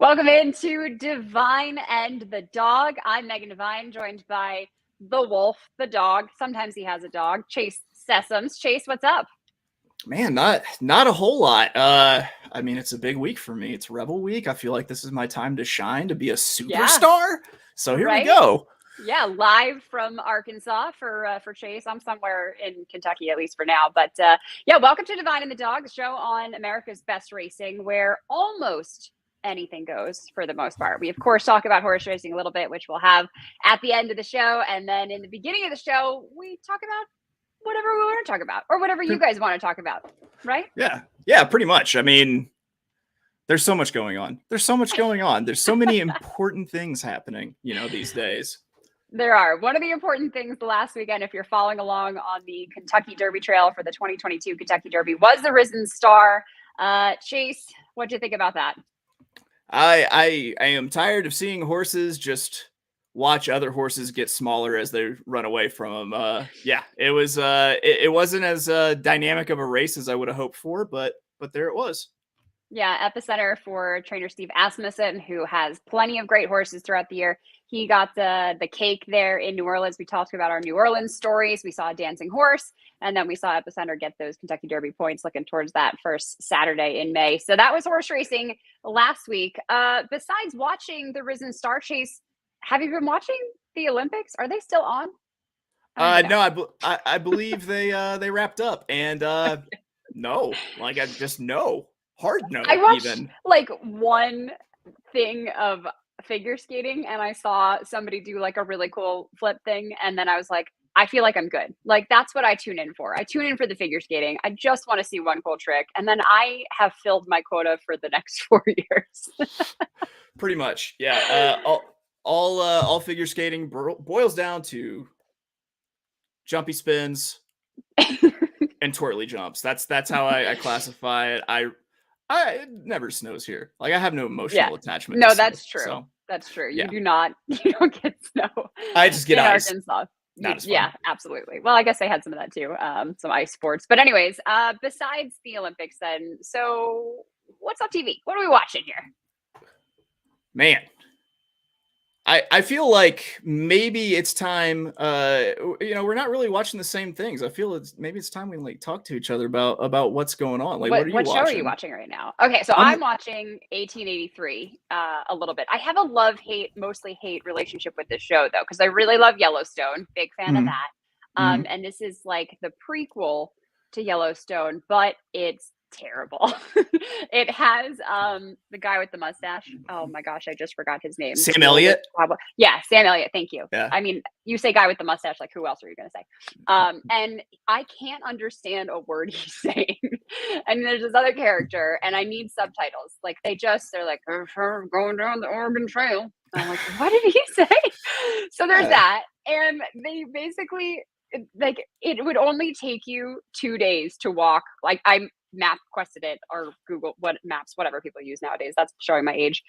Welcome into Devine and the Dog. I'm Megan Devine, joined by the wolf, the dog. Sometimes he has a dog, Chase Sessoms. Chase, what's up? Man, not a whole lot. I mean, it's a big week for me. It's Rebel Week. I feel like this is my time to shine, to be a Yeah, superstar. So here we right? go. Yeah, live from Arkansas for Chase. I'm somewhere in Kentucky, at least for now. But yeah, welcome to Devine and the Dog, the show on America's Best Racing, where almost anything goes for the most part. We of course talk about horse racing a little bit, which we'll have at the end of the show, and then in the beginning of the show, we talk about whatever we want to talk about, or whatever you guys want to talk about, right? Yeah, pretty much. I mean, there's so much going on. There's so much going on. There's so many important things happening, these days. There are. One of the important things the last weekend, if you're following along on the Kentucky Derby trail for the 2022 Kentucky Derby, was the Risen Star. Chase, what do you think about that? I am tired of seeing horses just watch other horses get smaller as they run away from them. Yeah, it was it wasn't as dynamic of a race as I would have hoped for, but there it was. Yeah, epicenter for trainer Steve Asmussen, who has plenty of great horses throughout the year. He got the cake there in New Orleans. We talked about our New Orleans stories. We saw a dancing horse, and then we saw Epicenter get those Kentucky Derby points looking towards that first Saturday in May. So that was horse racing last week. Besides watching the Risen Star Chase, have you been watching the Olympics? Are they still on? No, I believe they wrapped up, and no, like I just no. Hard no. I watched even like one thing of figure skating, and I saw somebody do like a really cool flip thing, and then I was like, I feel like I'm good. Like that's what I tune in for. I tune in for the figure skating. I just want to see one cool trick, and then I have filled my quota for the next 4 years. Pretty much, yeah. All figure skating boils down to jumpy spins and twirly jumps. That's how I classify it. It never snows here. Like I have no emotional attachment. No, to that's snow, true. so, That's true. yeah. You don't get snow. I just get in ice. Arkansas. Not as fun. Yeah, absolutely. Well, I guess I had some of that too, some ice sports. But anyways, besides the Olympics, then, so what's on TV? What are we watching here? Man, I feel like maybe it's time. We're not really watching the same things. I feel maybe it's time we like talk to each other about what's going on. Like, what are you What show are you watching? watching right now? Okay, so I'm watching 1883 a little bit. I have a love-hate, mostly hate relationship with this show though, because I really love Yellowstone. Big fan of Mhm, that. mhm. And this is like the prequel to Yellowstone, but it's terrible. It has the guy with the mustache. Oh my gosh, I just forgot his name. Sam Elliott. Yeah, Sam Elliott. Thank you. Yeah. I mean, you say guy with the mustache, like who else are you going to say? And I can't understand a word he's saying. And there's this other character, and I need subtitles. Like they're like going down the Oregon Trail. And I'm like, what did he say? So there's that, and they basically like it would only take you 2 days to walk. Like I map quested it or Google what maps, whatever people use nowadays. That's showing my age.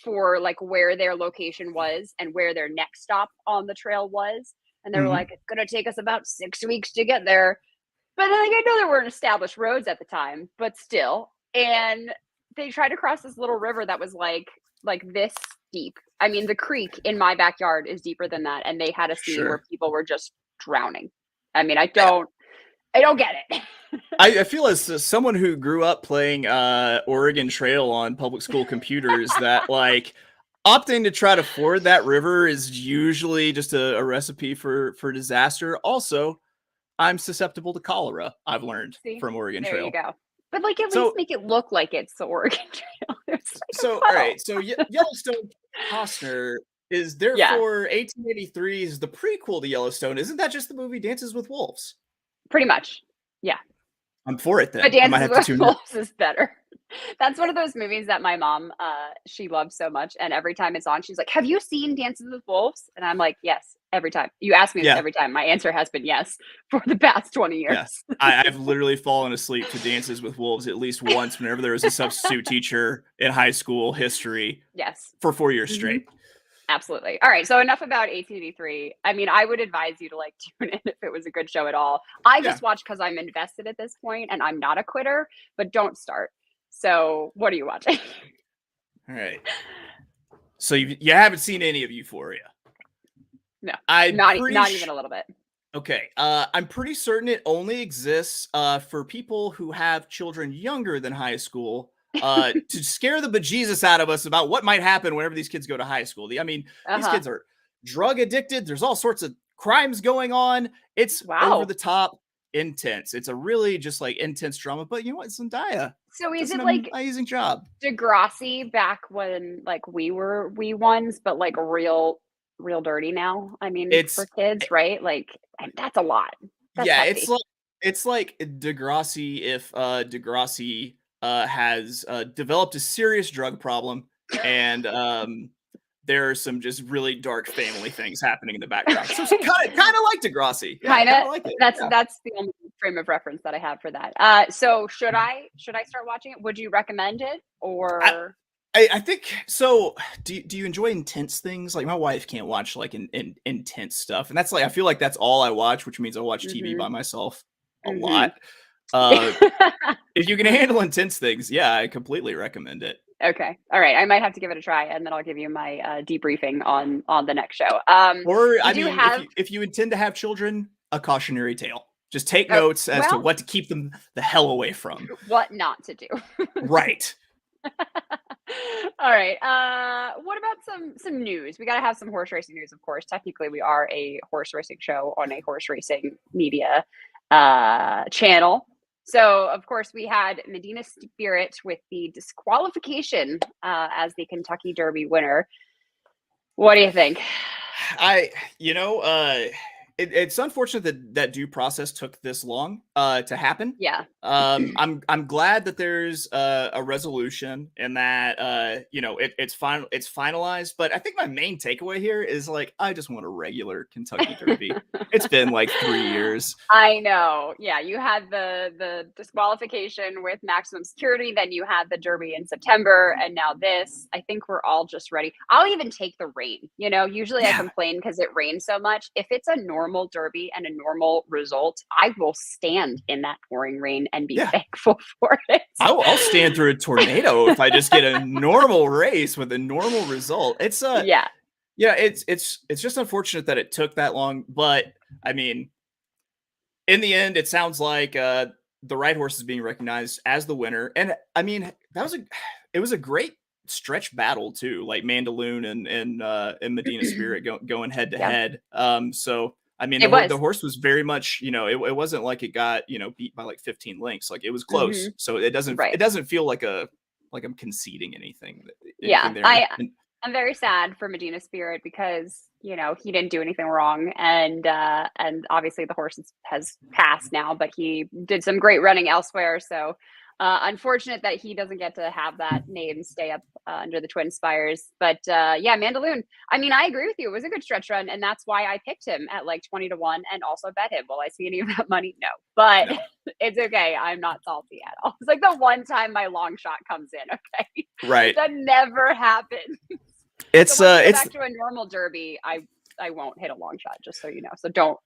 For like where their location was and where their next stop on the trail was. And they were Mhm. like, it's gonna take us about 6 weeks to get there. But then like, I know there weren't established roads at the time, but still. And they tried to cross this little river that was like this deep. I mean, the creek in my backyard is deeper than that, and they had a scene where Sure. people were just drowning. I mean, I don't get it. I feel as someone who grew up playing Oregon Trail on public school computers that like opting to try to ford that river is usually just a recipe for disaster. Also, I'm susceptible to cholera. I've learned See, from Oregon there you Trail. go. But like, at least So make it look like it's the Oregon Trail. It's like a all puddle. right. So Yellowstone Costner is Yeah, therefore 1883 is the prequel to Yellowstone. Isn't that just the movie Dances with Wolves? pretty much. Yeah. I'm for it But then. I might Dances have to with tune in. Wolves is better. That's one of those movies that my mom, she loves so much, and every time it's on, she's like, "Have you seen Dances with Wolves?" And I'm like, "Yes." Every time you ask me this, Yeah. every time my answer has been yes for the past 20 Yeah. years. I've literally fallen asleep to Dances with Wolves at least once whenever there was a substitute teacher in high school history Yes. for 4 years Mhm. straight. Absolutely. All right. So enough about 1883. I mean, I would advise you to like tune in if it was a good show at all. I Yeah. just watch because I'm invested at this point and I'm not a quitter, but don't start. So what are you watching? All right. So you haven't seen any of Euphoria? No, I'm not pretty even a little bit. Okay. I'm pretty certain it only exists for people who have children younger than high school to scare the bejesus out of us about what might happen whenever these kids go to high school. I mean, these kids are drug addicted. There's all sorts of crimes going on. It's over the top intense. It's a really just like intense drama. But you know what? Zendaya. So is does it an like amazing job? Degrassi back when like we were wee ones, but like real dirty now? I mean, for kids, right? Like that's a lot. That's hefty. It's like Degrassi if Degrassi has developed a serious drug problem and there are some just really dark family things happening in the background. So kind of like Degrassi. Kind of like it. That's the only frame of reference that I have for that. So should I start watching it? Would you recommend it or? I think so. Do you enjoy intense things? Like my wife can't watch like intense stuff, and that's like I feel like that's all I watch, which means I watch TV by myself a lot. If you can handle intense things, yeah, I completely recommend it. Okay, all right. I might have to give it a try, and then I'll give you my debriefing on the next show. Or I mean, if you intend to have children, a cautionary tale. Just take notes as to what to keep them the hell away from. What not to do. Right. All right. What about some news? We got to have some horse racing news, of course. Technically, we are a horse racing show on a horse racing media channel. So, of course, we had Medina Spirit with the disqualification as the Kentucky Derby winner. What do you think? It's unfortunate that due process took this long to happen. Yeah. I'm glad that there's a resolution and that it's finalized. But I think my main takeaway here is like I just want a regular Kentucky Derby. It's been like 3 years. I know. Yeah, you had the disqualification with maximum security, then you had the Derby in September, and now this. I think we're all just ready. I'll even take the rain. Usually I complain because it rains so much. If it's a normal Derby and a normal result, I will stand in that pouring rain and be thankful for it. I'll stand through a tornado if I just get a normal race with a normal result. It's just unfortunate that it took that long, but I mean, in the end, it sounds like the right horse is being recognized as the winner, and I mean it was a great stretch battle too, like Mandaloon and Medina Spirit going head to head. So I mean, the horse was very much, it wasn't like it got, beat by like 15 lengths. Like it was close. So it doesn't feel like I'm conceding anything. I'm very sad for Medina Spirit because, he didn't do anything wrong. And obviously the horse has passed now, but he did some great running elsewhere. So unfortunate that he doesn't get to have that name stay up under the Twin Spires. But Mandaloon, I mean, I agree with you. It was a good stretch run. And that's why I picked him at like 20-1 and also bet him. Will I see any of that money? No, but it's okay. I'm not salty at all. It's like the one time my long shot comes in. Okay. Right. That never happens. It's back to a normal Derby. I won't hit a long shot, just so you know. So don't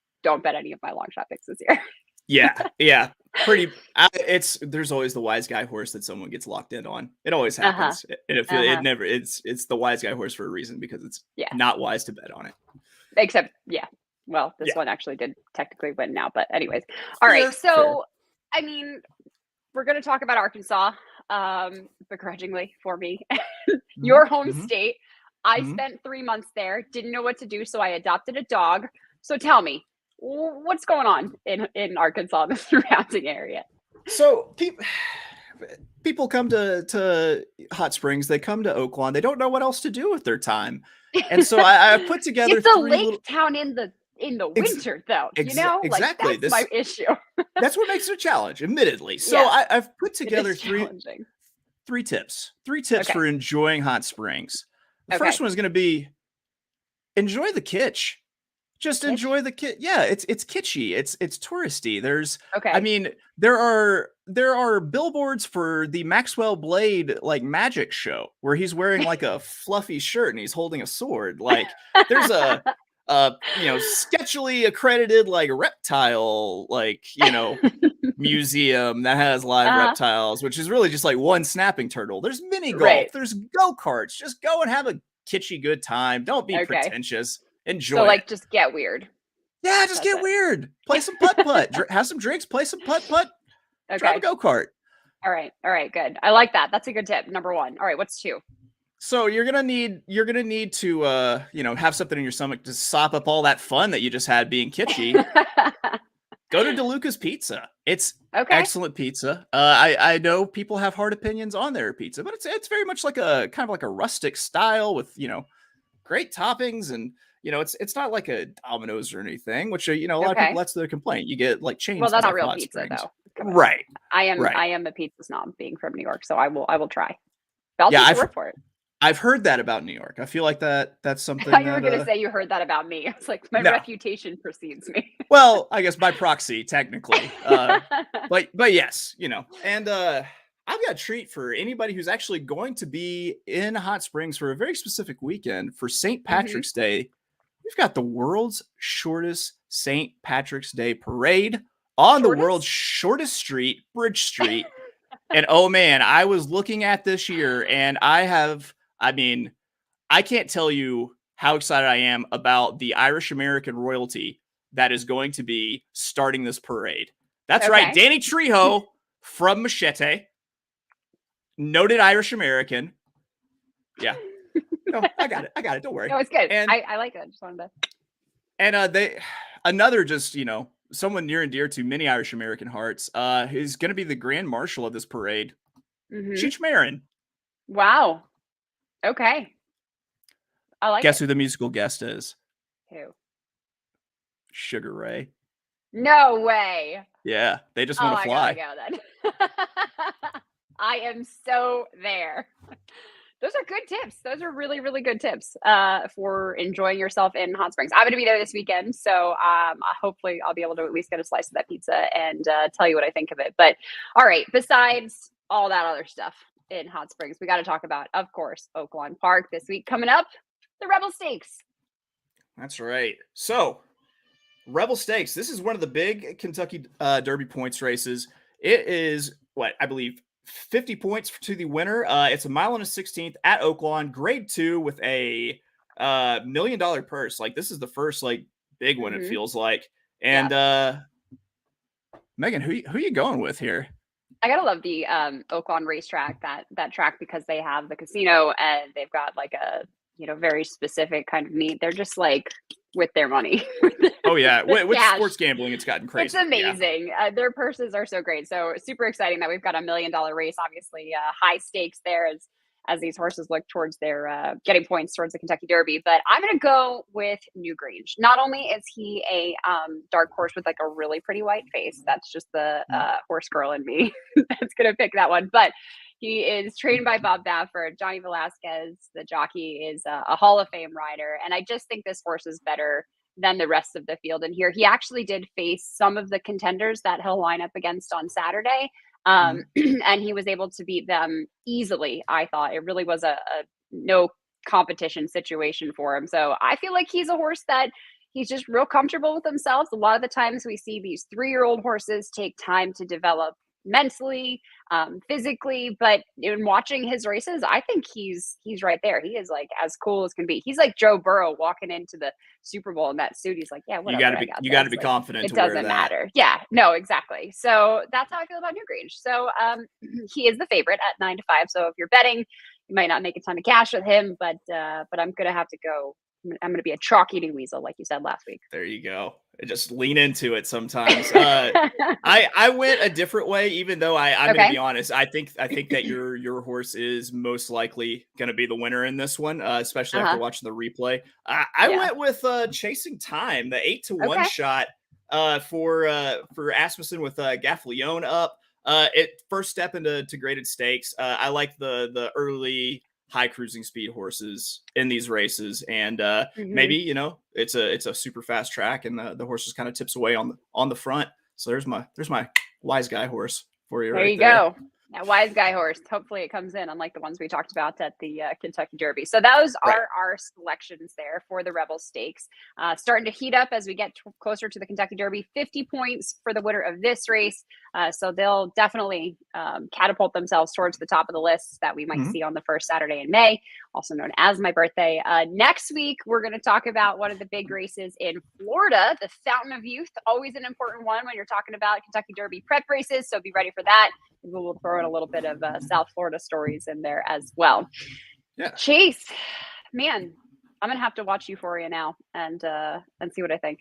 bet any of my long shot picks this year. Yeah. There's always the wise guy horse that someone gets locked in on. It always happens. And it's the wise guy horse for a reason because it's not wise to bet on it. Except, well, this one actually did technically win now, but anyways. All right. So, I mean, we're going to talk about Arkansas, begrudgingly for me, your home state. I spent 3 months there, didn't know what to do. So I adopted a dog. So tell me, what's going on in Arkansas, the surrounding area? So people come to Hot Springs. They come to Oaklawn. They don't know what else to do with their time. And so I put together it's a lake town in the winter, though. Exactly. That's my issue. That's what makes it a challenge, admittedly. So I've put together three tips for enjoying Hot Springs. The first one is going to be enjoy the kitsch. Just enjoy the kit. Yeah, it's kitschy. It's touristy. I mean, there are billboards for the Maxwell Blade like magic show where he's wearing like a fluffy shirt and he's holding a sword. Like there's a sketchily accredited like reptile museum that has live reptiles, which is really just like one snapping turtle. There's mini golf. There's go-karts. Just go and have a kitschy good time. Don't be pretentious. Enjoy so, like, it. just get weird. Yeah, just get weird. Play some putt-putt. Have some drinks. Play some putt-putt. Drive a go-kart. All right, good. I like that. That's a good tip. Number 1. All right, what's 2? So you're gonna need to have something in your stomach to sop up all that fun that you just had being kitschy. Go to DeLuca's Pizza. It's excellent pizza. I know people have hard opinions on their pizza, but it's very much like a kind of like a rustic style with great toppings, and it's not like a Domino's or anything, which a lot of people, that's their complaint. You get like chains. Well, that's not real pizza though. Right. I am a pizza snob being from New York, so I will try. But I'll take your word for it. I've heard that about New York. I feel like that's something. I thought you were going to say you heard that about me. It's like my reputation precedes me. Well, I guess by proxy, technically. But yes, and I've got a treat for anybody who's actually going to be in Hot Springs for a very specific weekend for St. Patrick's Day. We've got the world's shortest St. Patrick's Day parade on the world's shortest street, Bridge Street. And oh man, I was looking at this year, and I can't tell you how excited I am about the Irish American royalty that is going to be starting this parade. That's right. Danny Trejo from Machete. Noted Irish American. Yeah. No, I got it. Don't worry. No, it's good. And I like it. Just wanted to. And another just, someone near and dear to many Irish American hearts, is going to be the Grand Marshal of this parade. Cheech Marin. Wow. Okay. I like Guess who the musical guest is? Who? Sugar Ray. No way. Yeah, they just want to fly. I gotta go then. I am so there. Those are good tips. Those are really, really good tips for enjoying yourself in Hot Springs. I'm going to be there this weekend, so hopefully I'll be able to at least get a slice of that pizza and tell you what I think of it. But all right, besides all that other stuff in Hot Springs, we got to talk about, of course, Oaklawn Park this week coming up, the Rebel Stakes. That's right. So, Rebel Stakes. This is one of the big Kentucky Derby points races. It is I believe 50 points to the winner. It's a mile and a 16th at Oaklawn, grade 2 with a $1 million purse. Like, this is the first big one, it feels like. And Megan, who you going with here? I gotta love the Oaklawn racetrack, that track, because they have the casino and they've got a very specific kind of meet. They're just with their money. Oh yeah, with sports gambling, it's gotten crazy. It's amazing. Yeah. Their purses are so great. So super exciting that we've got a $1 million race. Obviously, high stakes there as these horses look towards their getting points towards the Kentucky Derby. But I'm going to go with Newgrange. Not only is he a dark horse with a really pretty white face, that's just the horse girl in me that's going to pick that one. But he is trained by Bob Baffert. Johnny Velasquez, the jockey, is a Hall of Fame rider. And I just think this horse is better than the rest of the field in here. He actually did face some of the contenders that he'll line up against on Saturday. And he was able to beat them easily. I thought it really was a no competition situation for him. So I feel like he's a horse that he's just real comfortable with himself. A lot of the times we see these 3-year-old horses take time to develop mentally, physically, but in watching his races, I think he's right there. He is as cool as can be. He's like Joe Burrow walking into the Super Bowl in that suit. He's like, yeah, whatever. You got to be confident. It doesn't matter. Yeah, no, exactly. So that's how I feel about Newgrange. So he is the favorite at 9-5. So if you're betting, you might not make a ton of cash with him, but I'm gonna have to go. I'm going to be a chalk-eating weasel, like you said last week. There you go. Just lean into it sometimes. I went a different way, even though I'm going to be honest. I think that your horse is most likely going to be the winner in this one, especially after watching the replay. I went with Chasing Time, the 8-1 shot for Asmussen with Gaffleone up. It first step into graded stakes. I like the early high cruising speed horses in these races, and maybe it's a super fast track, and the horse just kind of tips away on the front. So there's my wise guy horse for you. There you go. Yeah, wise guy horse. Hopefully it comes in, unlike the ones we talked about at the Kentucky Derby. So those are our selections there for the Rebel Stakes. Starting to heat up as we get closer to the Kentucky Derby. 50 points for the winner of this race. So they'll definitely catapult themselves towards the top of the list that we might see on the first Saturday in May, also known as my birthday. Next week, we're going to talk about one of the big races in Florida, the Fountain of Youth. Always an important one when you're talking about Kentucky Derby prep races. So be ready for that. We'll throw in a little bit of South Florida stories in there as well. Yeah. Chase, man, I'm gonna have to watch Euphoria now and see what I think.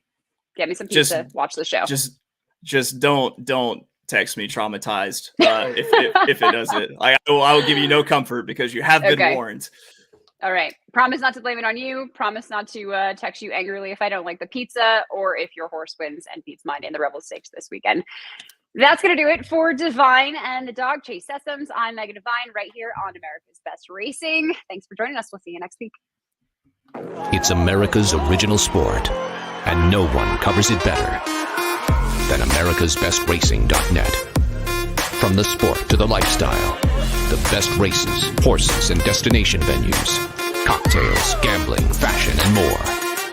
Get me some pizza. Watch the show. Just don't text me traumatized if it does it. I will give you no comfort because you have been warned. All right. Promise not to blame it on you. Promise not to text you angrily if I don't like the pizza or if your horse wins and beats mine in the Rebel Stakes this weekend. That's going to do it for Devine and the dog, Chase Sessoms. I'm Megan Devine right here on America's Best Racing. Thanks for joining us. We'll see you next week. It's America's original sport, and no one covers it better than americasbestracing.net. From the sport to the lifestyle, the best races, horses, and destination venues, cocktails, gambling, fashion, and more.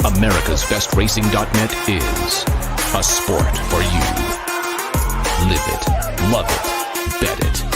americasbestracing.net is a sport for you. Live it, love it, bet it.